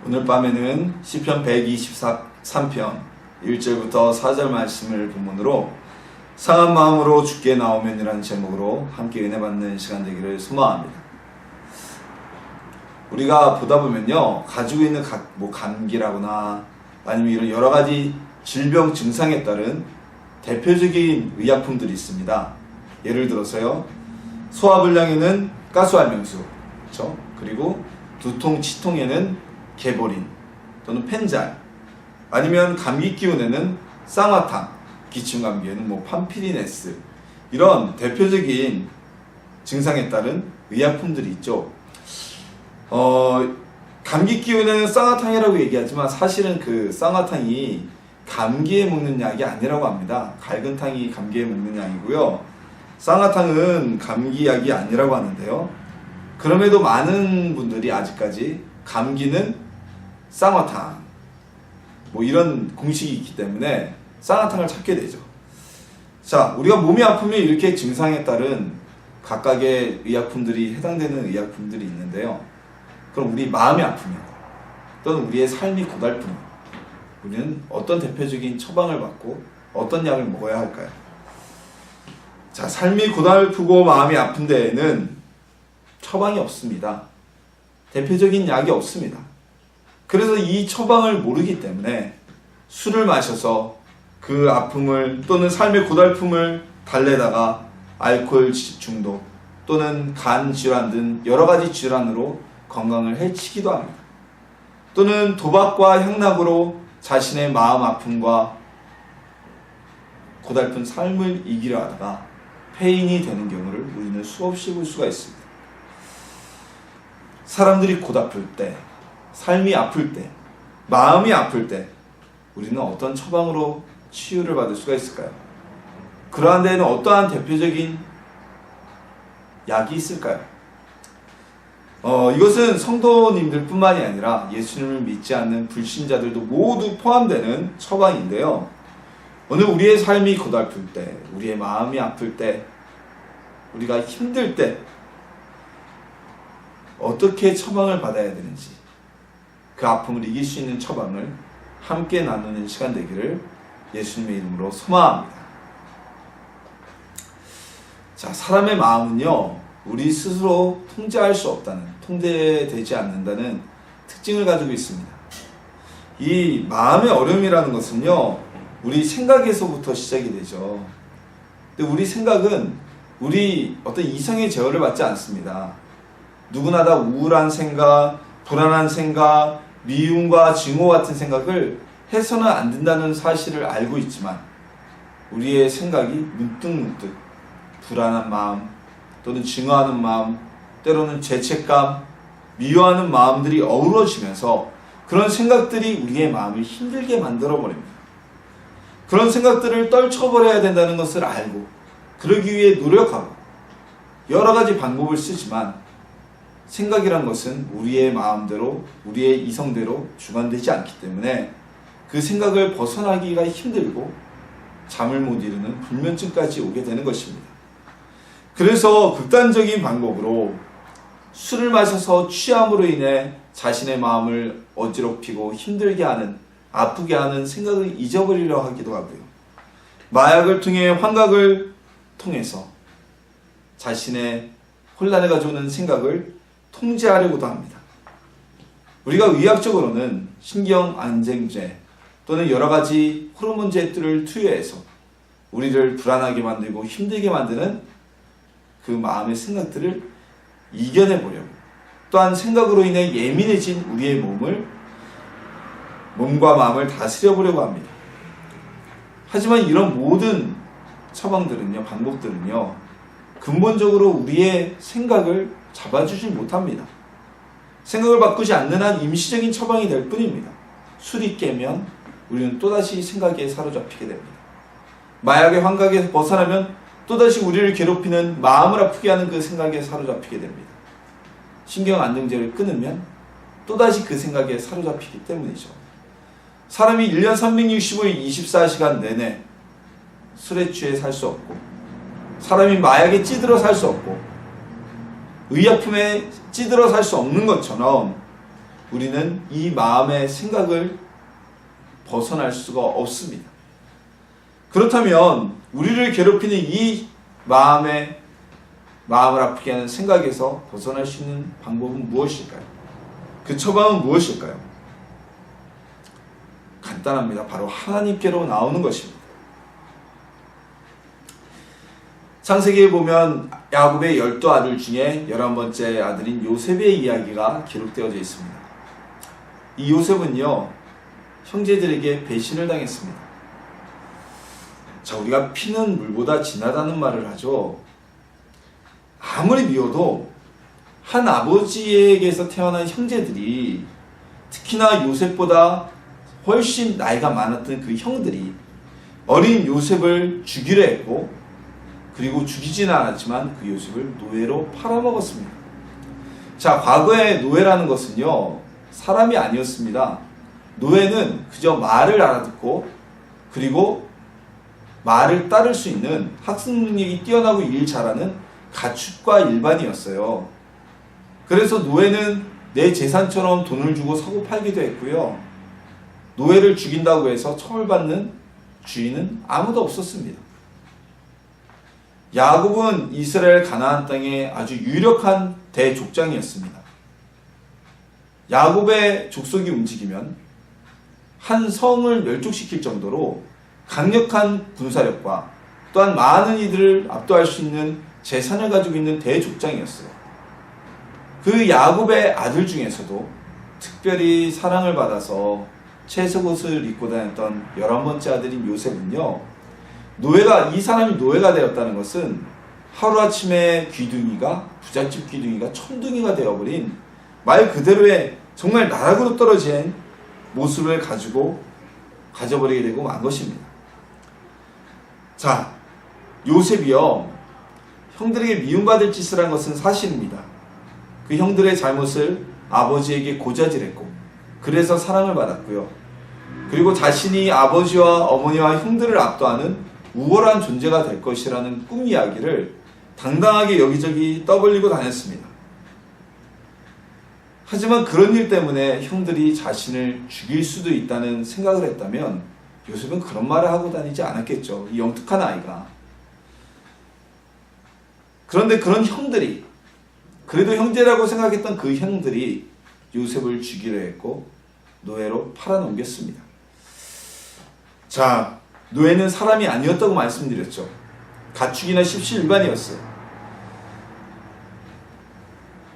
오늘 밤에는 시편 123편 1절부터 4절 말씀을 본문으로 상한 마음으로 주께 나오면이라는 제목으로 함께 은혜 받는 시간 되기를 소망합니다. 우리가 보다 보면요, 가지고 있는 감기라거나 아니면 이런 여러 가지 질병 증상에 따른 대표적인 의약품들이 있습니다. 예를 들어서요, 소화불량에는 가스활명수, 그렇죠? 그리고 두통, 치통에는 개보린 또는 펜잘, 아니면 감기 기운에는 쌍화탕, 기침 감기에는 판피리네스, 이런 대표적인 증상에 따른 의약품들이 있죠. 감기 기운에는 쌍화탕이라고 얘기하지만 사실은 그 쌍화탕이 감기에 먹는 약이 아니라고 합니다. 갈근탕이 감기에 먹는 약이고요. 쌍화탕은 감기약이 아니라고 하는데요. 그럼에도 많은 분들이 아직까지 감기는 쌍화탕, 이런 공식이 있기 때문에 쌍화탕을 찾게 되죠. 자, 우리가 몸이 아프면 이렇게 증상에 따른 각각의 의약품들이 해당되는 의약품들이 있는데요. 그럼 우리 마음이 아프면 또는 우리의 삶이 고달프면 우리는 어떤 대표적인 처방을 받고 어떤 약을 먹어야 할까요? 자, 삶이 고달프고 마음이 아픈 데에는 처방이 없습니다. 대표적인 약이 없습니다. 그래서 이 처방을 모르기 때문에 술을 마셔서 그 아픔을 또는 삶의 고달픔을 달래다가 알코올 중독 또는 간 질환 등 여러 가지 질환으로 건강을 해치기도 합니다. 또는 도박과 향락으로 자신의 마음 아픔과 고달픈 삶을 이기려 하다가 폐인이 되는 경우를 우리는 수없이 볼 수가 있습니다. 사람들이 고달플 때, 삶이 아플 때, 마음이 아플 때 우리는 어떤 처방으로 치유를 받을 수가 있을까요? 그러한 데에는 어떠한 대표적인 약이 있을까요? 이것은 성도님들 뿐만이 아니라 예수님을 믿지 않는 불신자들도 모두 포함되는 처방인데요. 오늘 우리의 삶이 고달플 때, 우리의 마음이 아플 때, 우리가 힘들 때 어떻게 처방을 받아야 되는지, 그 아픔을 이길 수 있는 처방을 함께 나누는 시간 되기를 예수님의 이름으로 소망합니다. 자, 사람의 마음은요, 우리 스스로 통제할 수 없다는, 통제되지 않는다는 특징을 가지고 있습니다. 이 마음의 어려움이라는 것은요, 우리 생각에서부터 시작이 되죠. 근데 우리 생각은 우리 어떤 이성의 제어를 받지 않습니다. 누구나 다 우울한 생각, 불안한 생각, 미움과 증오 같은 생각을 해서는 안 된다는 사실을 알고 있지만 우리의 생각이 문득문득 불안한 마음 또는 증오하는 마음, 때로는 죄책감, 미워하는 마음들이 어우러지면서 그런 생각들이 우리의 마음을 힘들게 만들어버립니다. 그런 생각들을 떨쳐버려야 된다는 것을 알고 그러기 위해 노력하고 여러 가지 방법을 쓰지만 생각이란 것은 우리의 마음대로, 우리의 이성대로 주관되지 않기 때문에 그 생각을 벗어나기가 힘들고 잠을 못 이루는 불면증까지 오게 되는 것입니다. 그래서 극단적인 방법으로 술을 마셔서 취함으로 인해 자신의 마음을 어지럽히고 힘들게 하는, 아프게 하는 생각을 잊어버리려 하기도 하고요. 마약을 통해 환각을 통해서 자신의 혼란을 가져오는 생각을 통제하려고도 합니다. 우리가 의학적으로는 신경안정제 또는 여러 가지 호르몬제들을 투여해서 우리를 불안하게 만들고 힘들게 만드는 그 마음의 생각들을 이겨내보려고, 또한 생각으로 인해 예민해진 우리의 몸과 마음을 다스려보려고 합니다. 하지만 이런 모든 처방들은요, 방법들은요, 근본적으로 우리의 생각을 잡아주지 못합니다. 생각을 바꾸지 않는 한 임시적인 처방이 될 뿐입니다. 술이 깨면 우리는 또다시 생각에 사로잡히게 됩니다. 마약의 환각에서 벗어나면 또다시 우리를 괴롭히는, 마음을 아프게 하는 그 생각에 사로잡히게 됩니다. 신경 안정제를 끊으면 또다시 그 생각에 사로잡히기 때문이죠. 사람이 1년 365일 24시간 내내 술에 취해 살 수 없고, 사람이 마약에 찌들어 살 수 없고, 의약품에 찌들어 살 수 없는 것처럼 우리는 이 마음의 생각을 벗어날 수가 없습니다. 그렇다면 우리를 괴롭히는 이 마음을 아프게 하는 생각에서 벗어날 수 있는 방법은 무엇일까요? 그 처방은 무엇일까요? 간단합니다. 바로 하나님께로 나오는 것입니다. 창세기에 보면 야곱의 12아들 중에 11번째 아들인 요셉의 이야기가 기록되어져 있습니다. 이 요셉은요, 형제들에게 배신을 당했습니다. 자, 우리가 피는 물보다 진하다는 말을 하죠. 아무리 미워도 한 아버지에게서 태어난 형제들이, 특히나 요셉보다 훨씬 나이가 많았던 그 형들이 어린 요셉을 죽이려 했고, 그리고 죽이지는 않았지만 그 요셉을 노예로 팔아먹었습니다. 자, 과거의 노예라는 것은요, 사람이 아니었습니다. 노예는 그저 말을 알아듣고, 그리고 말을 따를 수 있는 학습 능력이 뛰어나고 일 잘하는 가축과 일반이었어요. 그래서 노예는 내 재산처럼 돈을 주고 사고 팔기도 했고요. 노예를 죽인다고 해서 처벌받는 주인은 아무도 없었습니다. 야곱은 이스라엘 가나안 땅의 아주 유력한 대족장이었습니다. 야곱의 족속이 움직이면 한 성을 멸족시킬 정도로 강력한 군사력과 또한 많은 이들을 압도할 수 있는 재산을 가지고 있는 대족장이었어요. 그 야곱의 아들 중에서도 특별히 사랑을 받아서 채색옷을 입고 다녔던 11번째 아들인 요셉은요, 이 사람이 노예가 되었다는 것은 하루아침에 부잣집 귀둥이가 천둥이가 되어버린, 말 그대로의 정말 나락으로 떨어진 모습을 가져버리게 되고 만 것입니다. 자, 요셉이요, 형들에게 미움받을 짓을 한 것은 사실입니다. 그 형들의 잘못을 아버지에게 고자질했고, 그래서 사랑을 받았고요. 그리고 자신이 아버지와 어머니와 형들을 압도하는 우월한 존재가 될 것이라는 꿈 이야기를 당당하게 여기저기 떠벌리고 다녔습니다. 하지만 그런 일 때문에 형들이 자신을 죽일 수도 있다는 생각을 했다면 요셉은 그런 말을 하고 다니지 않았겠죠. 이 영특한 아이가. 그런데 그런 형들이, 그래도 형제라고 생각했던 그 형들이 요셉을 죽이려 했고 노예로 팔아넘겼습니다. 자, 노예는 사람이 아니었다고 말씀드렸죠. 가축이나 십시일반이었어요.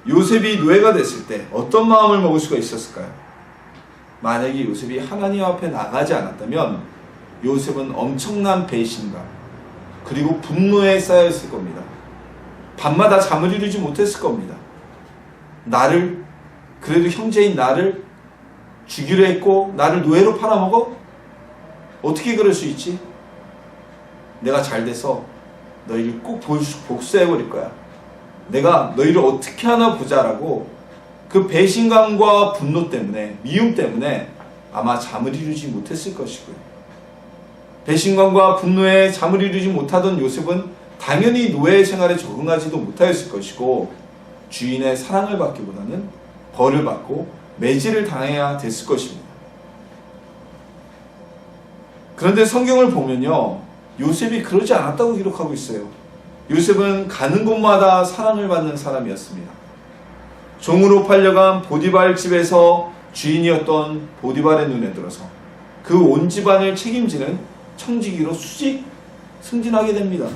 요셉이 노예가 됐을 때 어떤 마음을 먹을 수가 있었을까요? 만약에 요셉이 하나님 앞에 나가지 않았다면 요셉은 엄청난 배신감 그리고 분노에 쌓여있을 겁니다. 밤마다 잠을 이루지 못했을 겁니다. 그래도 형제인 나를 죽이려 했고 나를 노예로 팔아먹어? 어떻게 그럴 수 있지? 내가 잘 돼서 너희를 꼭 복수해버릴 거야. 내가 너희를 어떻게 하나 보자라고 그 배신감과 분노 때문에, 미움 때문에 아마 잠을 이루지 못했을 것이고요. 배신감과 분노에 잠을 이루지 못하던 요셉은 당연히 노예 생활에 적응하지도 못하였을 것이고 주인의 사랑을 받기보다는 벌을 받고 매질을 당해야 됐을 것입니다. 그런데 성경을 보면요, 요셉이 그러지 않았다고 기록하고 있어요. 요셉은 가는 곳마다 사랑을 받는 사람이었습니다. 종으로 팔려간 보디발 집에서 주인이었던 보디발의 눈에 들어서 그 온 집안을 책임지는 청지기로 승진하게 됩니다.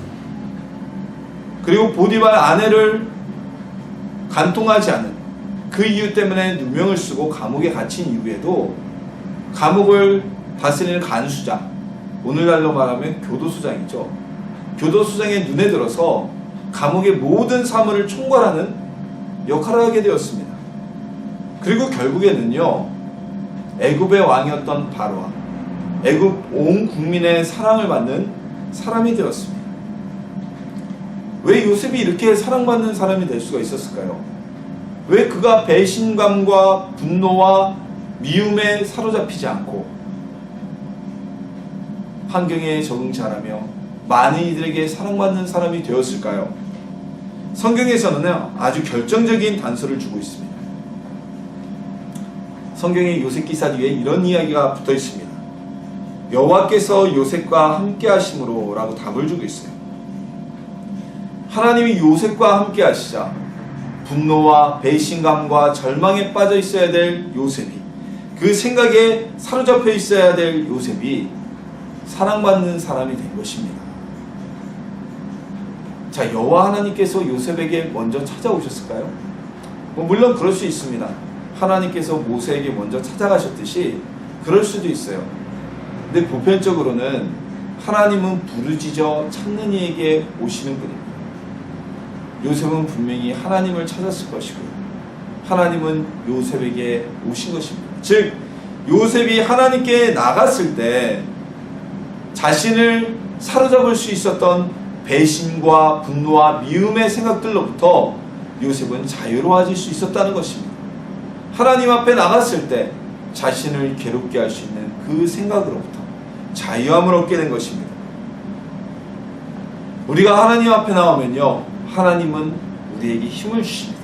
그리고 보디발 아내를 간통하지 않은 그 이유 때문에 누명을 쓰고 감옥에 갇힌 이후에도 감옥을 다스리는 간수장, 오늘날로 말하면 교도소장이죠. 교도소장의 눈에 들어서 감옥의 모든 사물을 총괄하는 역할을 하게 되었습니다. 그리고 결국에는요, 애굽의 왕이었던 바로와 애굽 온 국민의 사랑을 받는 사람이 되었습니다. 왜 요셉이 이렇게 사랑받는 사람이 될 수가 있었을까요? 왜 그가 배신감과 분노와 미움에 사로잡히지 않고 환경에 적응 잘하며 많은 이들에게 사랑받는 사람이 되었을까요? 성경에서는 아주 결정적인 단서를 주고 있습니다. 성경의 요셉 기사 뒤에 이런 이야기가 붙어 있습니다. 여호와께서 요셉과 함께 하심으로 라고 답을 주고 있어요. 하나님이 요셉과 함께 하시자 분노와 배신감과 절망에 빠져 있어야 될 요셉이, 그 생각에 사로잡혀 있어야 될 요셉이 사랑받는 사람이 된 것입니다. 자, 여호와 하나님께서 요셉에게 먼저 찾아오셨을까요? 물론 그럴 수 있습니다. 하나님께서 모세에게 먼저 찾아가셨듯이 그럴 수도 있어요. 근데 보편적으로는 하나님은 부르짖어 찾는 이에게 오시는 분입니다. 요셉은 분명히 하나님을 찾았을 것이고요. 하나님은 요셉에게 오신 것입니다. 즉, 요셉이 하나님께 나갔을 때 자신을 사로잡을 수 있었던 배신과 분노와 미움의 생각들로부터 요셉은 자유로워질 수 있었다는 것입니다. 하나님 앞에 나갔을 때 자신을 괴롭게 할 수 있는 그 생각으로부터 자유함을 얻게 된 것입니다. 우리가 하나님 앞에 나오면요, 하나님은 우리에게 힘을 주십니다.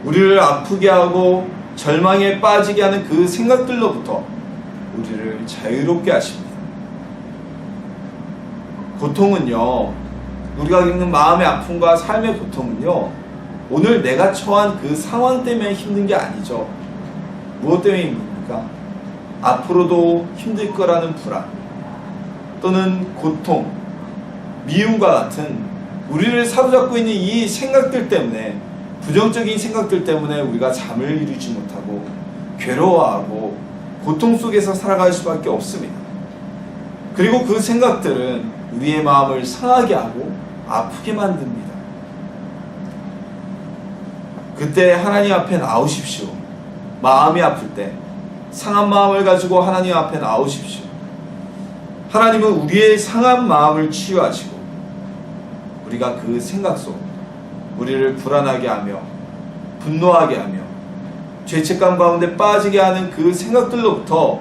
우리를 아프게 하고 절망에 빠지게 하는 그 생각들로부터 우리를 자유롭게 하십니다. 고통은요, 우리가 겪는 마음의 아픔과 삶의 고통은요, 오늘 내가 처한 그 상황 때문에 힘든 게 아니죠. 무엇 때문에 힘듭니까? 앞으로도 힘들 거라는 불안, 또는 고통, 미움과 같은 우리를 사로잡고 있는 이 생각들 때문에, 부정적인 생각들 때문에 우리가 잠을 이루지 못하고 괴로워하고 고통 속에서 살아갈 수밖에 없습니다. 그리고 그 생각들은 우리의 마음을 상하게 하고 아프게 만듭니다. 그때 하나님 앞에 나오십시오. 마음이 아플 때 상한 마음을 가지고 하나님 앞에 나오십시오. 하나님은 우리의 상한 마음을 치유하시고 우리가 그 생각 속 우리를 불안하게 하며 분노하게 하며 죄책감 가운데 빠지게 하는 그 생각들로부터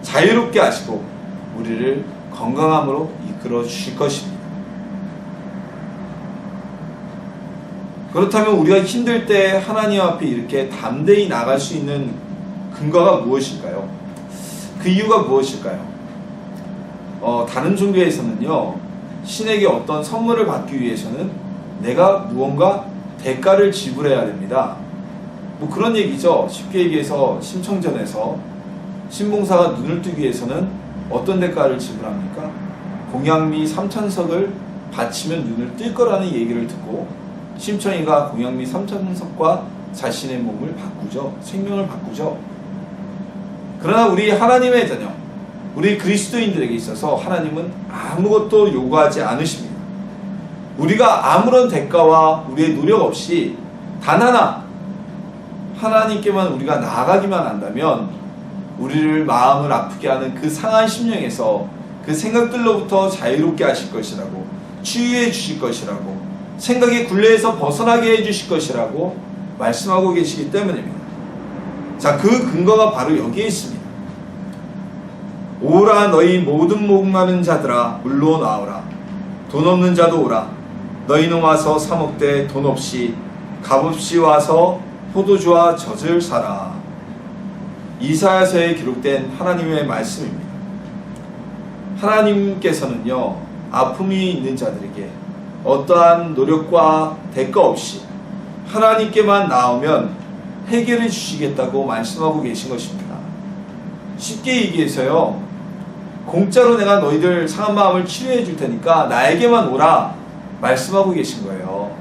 자유롭게 하시고 우리를 건강함으로 이끌어 주실 것입니다. 그렇다면 우리가 힘들 때 하나님 앞에 이렇게 담대히 나갈 수 있는 근거가 무엇일까요? 그 이유가 무엇일까요? 다른 종교에서는요, 신에게 어떤 선물을 받기 위해서는 내가 무언가 대가를 지불해야 됩니다. 뭐 그런 얘기죠. 쉽게 얘기해서 심청전에서 신봉사가 눈을 뜨기 위해서는 어떤 대가를 지불합니까? 공양미 3,000석을 바치면 눈을 뜰 거라는 얘기를 듣고 심청이가 공양미 3,000석과 자신의 몸을 바꾸죠. 생명을 바꾸죠. 그러나 우리 하나님의 자녀, 우리 그리스도인들에게 있어서 하나님은 아무것도 요구하지 않으십니다. 우리가 아무런 대가와 우리의 노력 없이 단 하나 하나님께만 우리가 나아가기만 한다면 우리를 마음을 아프게 하는 그 상한 심령에서 그 생각들로부터 자유롭게 하실 것이라고, 치유해 주실 것이라고, 생각의 굴레에서 벗어나게 해 주실 것이라고 말씀하고 계시기 때문입니다. 자, 그 근거가 바로 여기에 있습니다. 오라 너희 모든 목마른 자들아 물로 나오라. 돈 없는 자도 오라. 너희는 와서 사 먹되 돈 없이 값없이 와서 포도주와 젖을 사라. 이사야서에 기록된 하나님의 말씀입니다. 하나님께서는요, 아픔이 있는 자들에게 어떠한 노력과 대가 없이 하나님께만 나오면 해결해 주시겠다고 말씀하고 계신 것입니다. 쉽게 얘기해서요, 공짜로 내가 너희들 상한 마음을 치료해 줄 테니까 나에게만 오라 말씀하고 계신 거예요.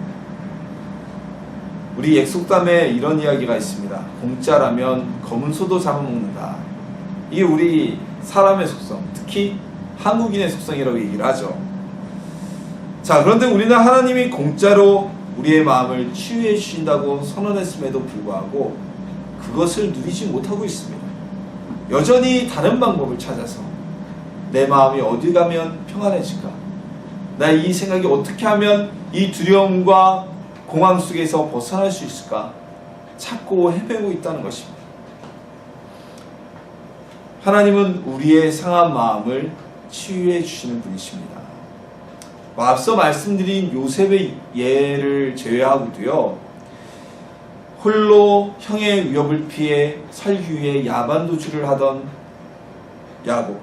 우리 약속담에 이런 이야기가 있습니다. 공짜라면 검은 소도 잡아먹는다. 이게 우리 사람의 속성, 특히 한국인의 속성이라고 얘기를 하죠. 자, 그런데 우리는 하나님이 공짜로 우리의 마음을 치유해 주신다고 선언했음에도 불구하고 그것을 누리지 못하고 있습니다. 여전히 다른 방법을 찾아서 내 마음이 어디 가면 평안해질까? 나 이 생각이 어떻게 하면 이 두려움과 공황 속에서 벗어날 수 있을까? 찾고 헤매고 있다는 것입니다. 하나님은 우리의 상한 마음을 치유해 주시는 분이십니다. 앞서 말씀드린 요셉의 예를 제외하고도요, 홀로 형의 위협을 피해 살기 위해 야반도주를 하던 야곱,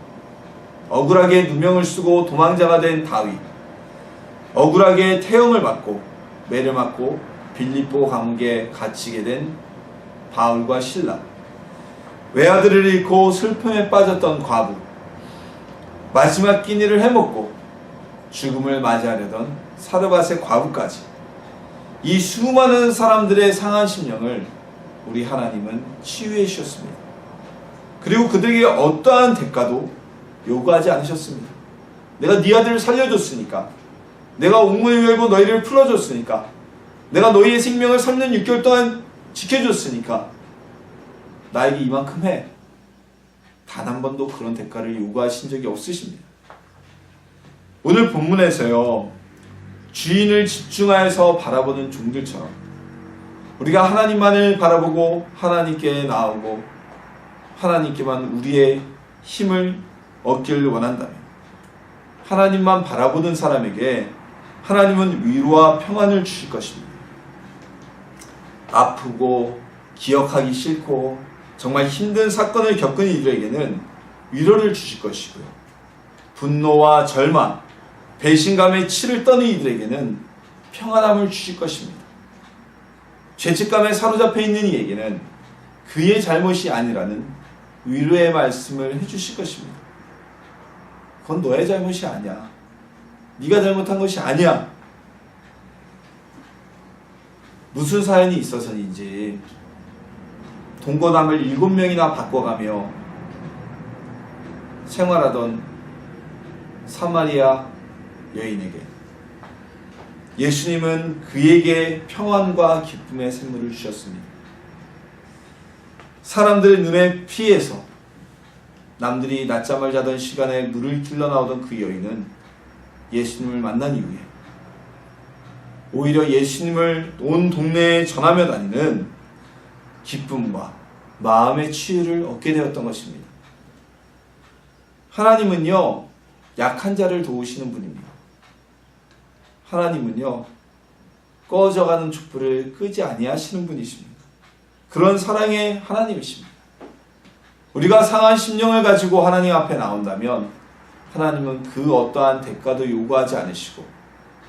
억울하게 누명을 쓰고 도망자가 된 다윗, 억울하게 태형을 받고 매를 맞고 빌립보 감옥에 갇히게 된 바울과 실라, 외아들을 잃고 슬픔에 빠졌던 과부, 마지막 끼니를 해먹고 죽음을 맞이하려던 사르밧의 과부까지, 이 수많은 사람들의 상한 심령을 우리 하나님은 치유해 주셨습니다. 그리고 그들에게 어떠한 대가도 요구하지 않으셨습니다. 내가 네 아들을 살려줬으니까, 내가 옥문을 열고 너희를 풀어줬으니까, 내가 너희의 생명을 3년 6개월 동안 지켜줬으니까 나에게 이만큼 해. 단 한 번도 그런 대가를 요구하신 적이 없으십니다. 오늘 본문에서요, 주인을 집중하여서 바라보는 종들처럼 우리가 하나님만을 바라보고 하나님께 나아오고 하나님께만 우리의 힘을 얻기를 원한다면, 하나님만 바라보는 사람에게 하나님은 위로와 평안을 주실 것입니다. 아프고 기억하기 싫고 정말 힘든 사건을 겪은 이들에게는 위로를 주실 것이고요, 분노와 절망, 배신감에 치를 떠는 이들에게는 평안함을 주실 것입니다. 죄책감에 사로잡혀 있는 이에게는 그의 잘못이 아니라는 위로의 말씀을 해주실 것입니다. 그건 너의 잘못이 아니야. 네가 잘못한 것이 아니야. 무슨 사연이 있어서인지 동거남을 7명이나 바꿔가며 생활하던 사마리아 여인에게 예수님은 그에게 평안과 기쁨의 샘물을 주셨습니다. 사람들의 눈에 피해서 남들이 낮잠을 자던 시간에 물을 길러 나오던 그 여인은 예수님을 만난 이후에 오히려 예수님을 온 동네에 전하며 다니는 기쁨과 마음의 치유를 얻게 되었던 것입니다. 하나님은요, 약한 자를 도우시는 분입니다. 하나님은요, 꺼져가는 촛불을 끄지 아니하시는 분이십니다. 그런 사랑의 하나님이십니다. 우리가 상한 심령을 가지고 하나님 앞에 나온다면 하나님은 그 어떠한 대가도 요구하지 않으시고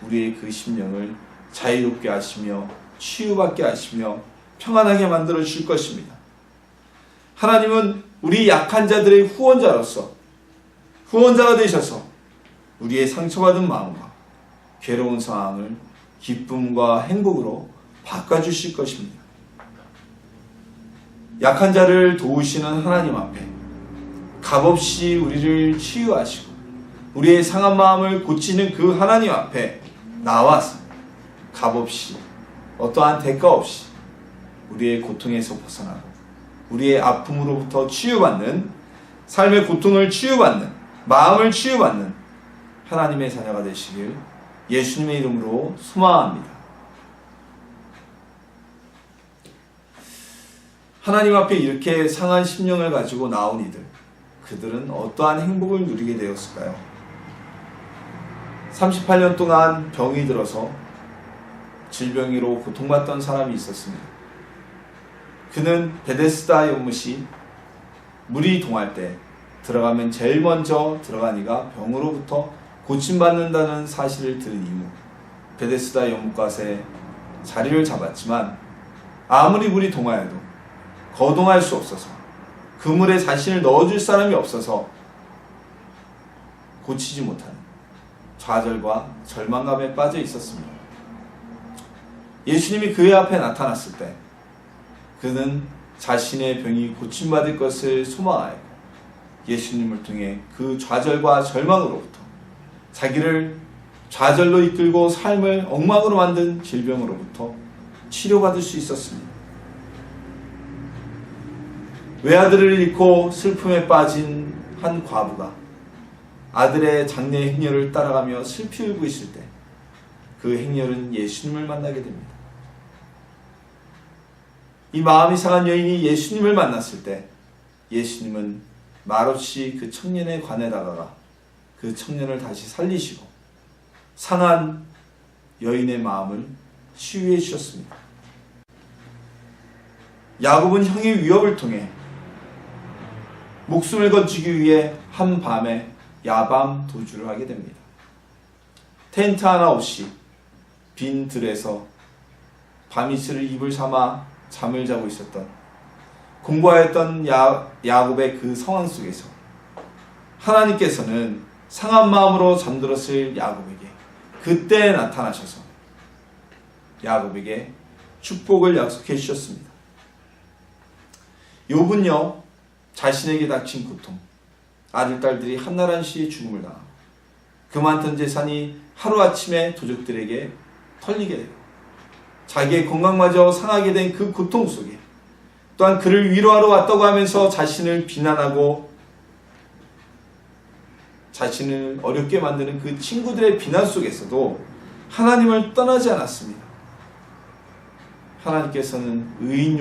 우리의 그 심령을 자유롭게 하시며 치유받게 하시며 평안하게 만들어 주실 것입니다. 하나님은 우리 약한 자들의 후원자가 되셔서 우리의 상처받은 마음과 괴로운 상황을 기쁨과 행복으로 바꿔주실 것입니다. 약한 자를 도우시는 하나님 앞에 값없이 우리를 치유하시고 우리의 상한 마음을 고치는 그 하나님 앞에 나와서 값없이 어떠한 대가 없이 우리의 고통에서 벗어나고 우리의 아픔으로부터 치유받는, 삶의 고통을 치유받는, 마음을 치유받는 하나님의 자녀가 되시길 예수님의 이름으로 소망합니다. 하나님 앞에 이렇게 상한 심령을 가지고 나온 이들, 그들은 어떠한 행복을 누리게 되었을까요? 38년 동안 병이 들어서 질병으로 고통받던 사람이 있었습니다. 그는 베데스다 연못이 물이 동할 때 들어가면 제일 먼저 들어간 이가 병으로부터 고침받는다는 사실을 들은 이후 베데스다 연못가에 자리를 잡았지만 아무리 물이 동하여도 거동할 수 없어서 그 물에 자신을 넣어줄 사람이 없어서 고치지 못하는 좌절과 절망감에 빠져 있었습니다. 예수님이 그의 앞에 나타났을 때 그는 자신의 병이 고침받을 것을 소망하였고 예수님을 통해 그 좌절과 절망으로부터 자기를 좌절로 이끌고 삶을 엉망으로 만든 질병으로부터 치료받을 수 있었습니다. 외아들을 잃고 슬픔에 빠진 한 과부가 아들의 장례 행렬을 따라가며 슬피 울고 있을 때 그 행렬은 예수님을 만나게 됩니다. 이 마음이 상한 여인이 예수님을 만났을 때 예수님은 말없이 그 청년에 관해 다가가 그 청년을 다시 살리시고 상한 여인의 마음을 치유해 주셨습니다. 야곱은 형의 위협을 통해 목숨을 건지기 위해 한밤에 야밤 도주를 하게 됩니다. 텐트 하나 없이 빈 들에서 밤이슬을 이불 삼아 잠을 자고 있었던, 공부하였던 야곱의 그 상황 속에서 하나님께서는 상한 마음으로 잠들었을 야곱에게 그때 나타나셔서 야곱에게 축복을 약속해 주셨습니다. 욥은요, 자신에게 닥친 고통, 아들, 딸들이 한나란시에 죽음을 당하고 그 많던 재산이 하루아침에 도적들에게 털리게 되고 자기의 건강마저 상하게 된 그 고통 속에, 또한 그를 위로하러 왔다고 하면서 자신을 비난하고 자신을 어렵게 만드는 그 친구들의 비난 속에서도 하나님을 떠나지 않았습니다. 하나님께서는 의인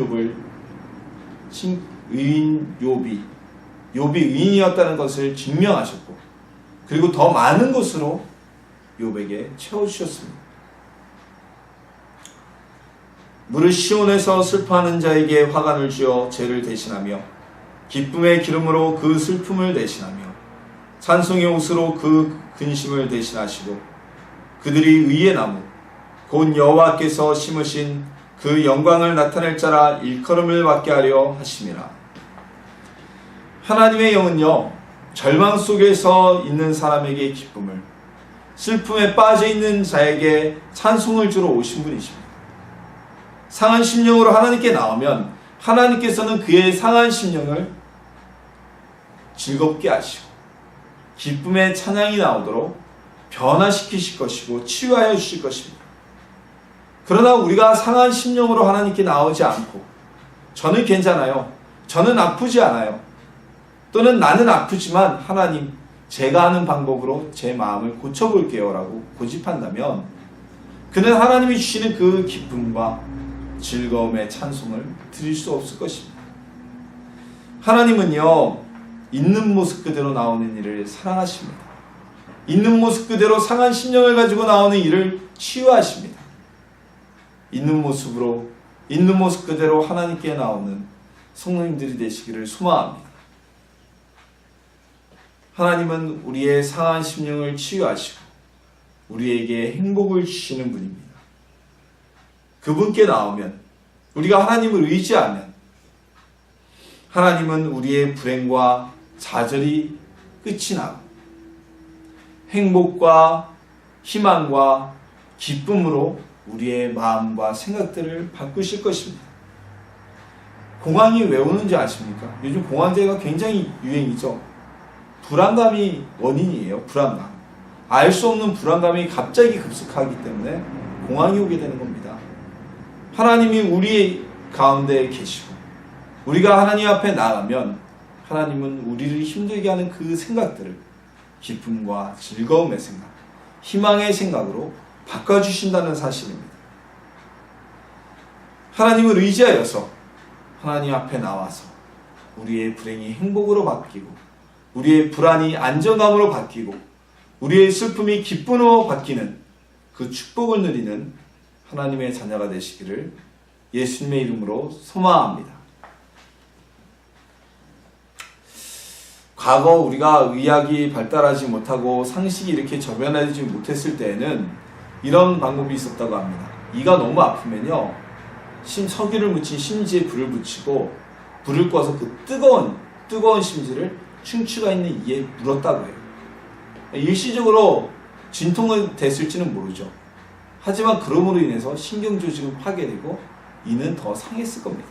욥이 의인이었다는 것을 증명하셨고, 그리고 더 많은 것으로 욥에게 채워주셨습니다. 무릇 시온에서 슬퍼하는 자에게 화관을 주어 죄를 대신하며 기쁨의 기름으로 그 슬픔을 대신하며 찬송의 옷으로 그 근심을 대신하시고 그들이 의의 나무 곧 여호와께서 심으신 그 영광을 나타낼 자라 일컬음을 받게 하려 하심이라. 하나님의 영은요, 절망 속에서 있는 사람에게 기쁨을, 슬픔에 빠져 있는 자에게 찬송을 주러 오신 분이십니다. 상한 심령으로 하나님께 나오면 하나님께서는 그의 상한 심령을 즐겁게 하시고 기쁨의 찬양이 나오도록 변화시키실 것이고 치유하여 주실 것입니다. 그러나 우리가 상한 심령으로 하나님께 나오지 않고 저는 괜찮아요, 저는 아프지 않아요, 또는 나는 아프지만 하나님 제가 하는 방법으로 제 마음을 고쳐볼게요 라고 고집한다면 그는 하나님이 주시는 그 기쁨과 즐거움의 찬송을 드릴 수 없을 것입니다. 하나님은요, 있는 모습 그대로 나오는 일을 사랑하십니다. 있는 모습 그대로 상한 심령을 가지고 나오는 일을 치유하십니다. 있는 모습으로, 있는 모습 그대로 하나님께 나오는 성도님들이 되시기를 소망합니다. 하나님은 우리의 상한 심령을 치유하시고 우리에게 행복을 주시는 분입니다. 그분께 나오면, 우리가 하나님을 의지하면 하나님은 우리의 불행과 좌절이 끝이 나고 행복과 희망과 기쁨으로 우리의 마음과 생각들을 바꾸실 것입니다. 공황이 왜 오는지 아십니까? 요즘 공황제가 굉장히 유행이죠. 불안감이 원인이에요. 불안감. 알 수 없는 불안감이 갑자기 급속하기 때문에 공황이 오게 되는 겁니다. 하나님이 우리 가운데 계시고 우리가 하나님 앞에 나가면 하나님은 우리를 힘들게 하는 그 생각들을 기쁨과 즐거움의 생각, 희망의 생각으로 바꿔주신다는 사실입니다. 하나님을 의지하여서 하나님 앞에 나와서 우리의 불행이 행복으로 바뀌고 우리의 불안이 안정감으로 바뀌고 우리의 슬픔이 기쁨으로 바뀌는 그 축복을 누리는 하나님의 자녀가 되시기를 예수님의 이름으로 소망합니다. 과거 우리가 의학이 발달하지 못하고 상식이 이렇게 저변하지 못했을 때에는 이런 방법이 있었다고 합니다. 이가 너무 아프면요, 석유를 묻힌 심지에 불을 붙이고 불을 꺼서 그 뜨거운 심지를 충치가 있는 이에 물었다고 해요. 일시적으로 진통은 됐을지는 모르죠. 하지만 그럼으로 인해서 신경조직은 파괴되고 이는 더 상했을 겁니다.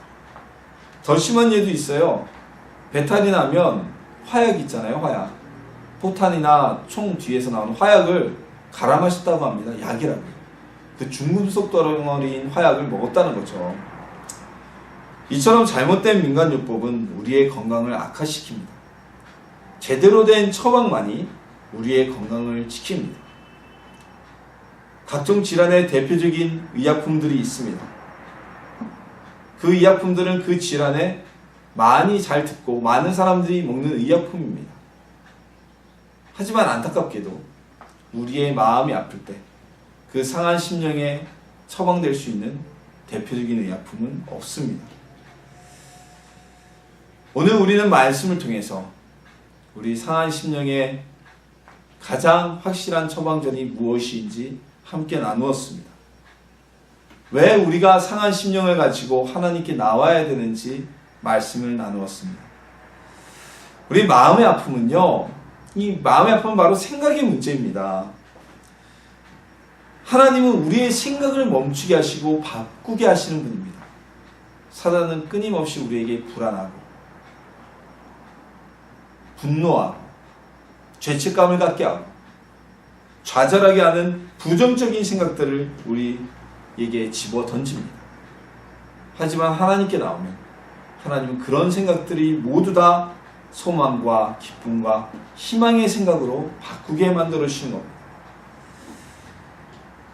더 심한 예도 있어요. 배탈이 나면 화약 있잖아요, 화약. 포탄이나 총 뒤에서 나오는 화약을 갈아 마셨다고 합니다. 약이라고. 그 중금속 덩어리인 화약을 먹었다는 거죠. 이처럼 잘못된 민간요법은 우리의 건강을 악화시킵니다. 제대로 된 처방만이 우리의 건강을 지킵니다. 각종 질환의 대표적인 의약품들이 있습니다. 그 의약품들은 그 질환에 많이 잘 듣고 많은 사람들이 먹는 의약품입니다. 하지만 안타깝게도 우리의 마음이 아플 때 그 상한 심령에 처방될 수 있는 대표적인 의약품은 없습니다. 오늘 우리는 말씀을 통해서 우리 상한 심령의 가장 확실한 처방전이 무엇인지 함께 나누었습니다. 왜 우리가 상한 심령을 가지고 하나님께 나와야 되는지 말씀을 나누었습니다. 우리 마음의 아픔은요, 이 마음의 아픔은 바로 생각의 문제입니다. 하나님은 우리의 생각을 멈추게 하시고 바꾸게 하시는 분입니다. 사단은 끊임없이 우리에게 불안하고 분노하고 죄책감을 갖게 하고 좌절하게 하는 부정적인 생각들을 우리에게 집어 던집니다. 하지만 하나님께 나오면 하나님은 그런 생각들이 모두 다 소망과 기쁨과 희망의 생각으로 바꾸게 만들어 주시는 겁니다.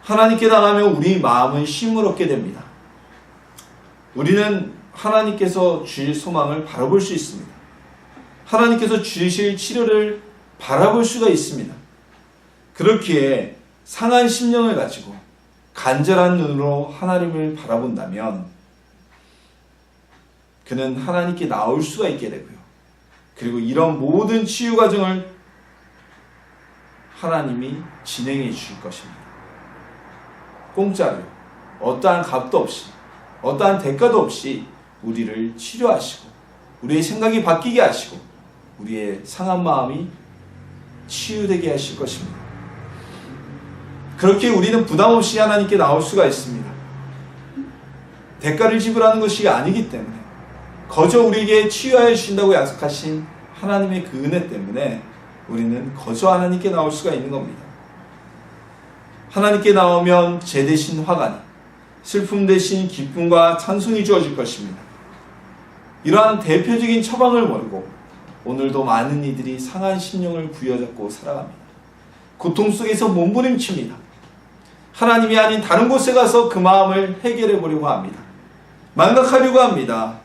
하나님께 나가면 우리 마음은 쉼을 얻게 됩니다. 우리는 하나님께서 주실 소망을 바라볼 수 있습니다. 하나님께서 주실 치료를 바라볼 수가 있습니다. 그렇기에 상한 심령을 가지고 간절한 눈으로 하나님을 바라본다면 그는 하나님께 나올 수가 있게 되고요. 그리고 이런 모든 치유 과정을 하나님이 진행해 주실 것입니다. 공짜로 어떠한 값도 없이 어떠한 대가도 없이 우리를 치료하시고 우리의 생각이 바뀌게 하시고 우리의 상한 마음이 치유되게 하실 것입니다. 그렇게 우리는 부담없이 하나님께 나올 수가 있습니다. 대가를 지불하는 것이 아니기 때문에 거저 우리에게 치유하여 주신다고 약속하신 하나님의 그 은혜 때문에 우리는 거저 하나님께 나올 수가 있는 겁니다. 하나님께 나오면 죄 대신 화가, 슬픔 대신 기쁨과 찬송이 주어질 것입니다. 이러한 대표적인 처방을 모르고 오늘도 많은 이들이 상한 심령을 부여잡고 살아갑니다. 고통 속에서 몸부림칩니다. 하나님이 아닌 다른 곳에 가서 그 마음을 해결해 보려고 합니다. 망각하려고 합니다.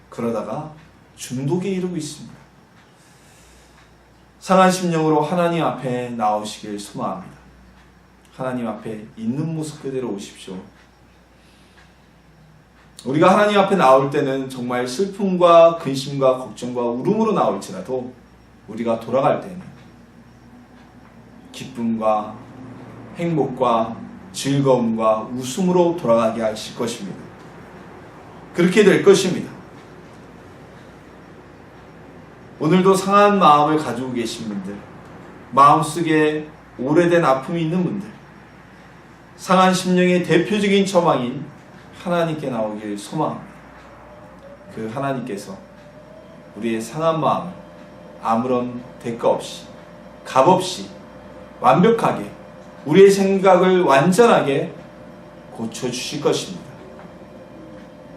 그러다가 중독에 이르고 있습니다. 상한 심령으로 하나님 앞에 나오시길 소망합니다. 하나님 앞에 있는 모습 그대로 오십시오. 우리가 하나님 앞에 나올 때는 정말 슬픔과 근심과 걱정과 울음으로 나올지라도 우리가 돌아갈 때는 기쁨과 행복과 즐거움과 웃음으로 돌아가게 하실 것입니다. 그렇게 될 것입니다. 오늘도 상한 마음을 가지고 계신 분들, 마음속에 오래된 아픔이 있는 분들, 상한 심령의 대표적인 처방인 하나님께 나오길 소망합니다. 그 하나님께서 우리의 상한 마음을 아무런 대가 없이, 값 없이 완벽하게 우리의 생각을 완전하게 고쳐주실 것입니다.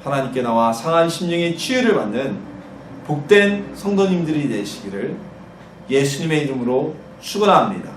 하나님께 나와 상한 심령의 치유를 받는 복된 성도님들이 되시기를 예수님의 이름으로 축원합니다.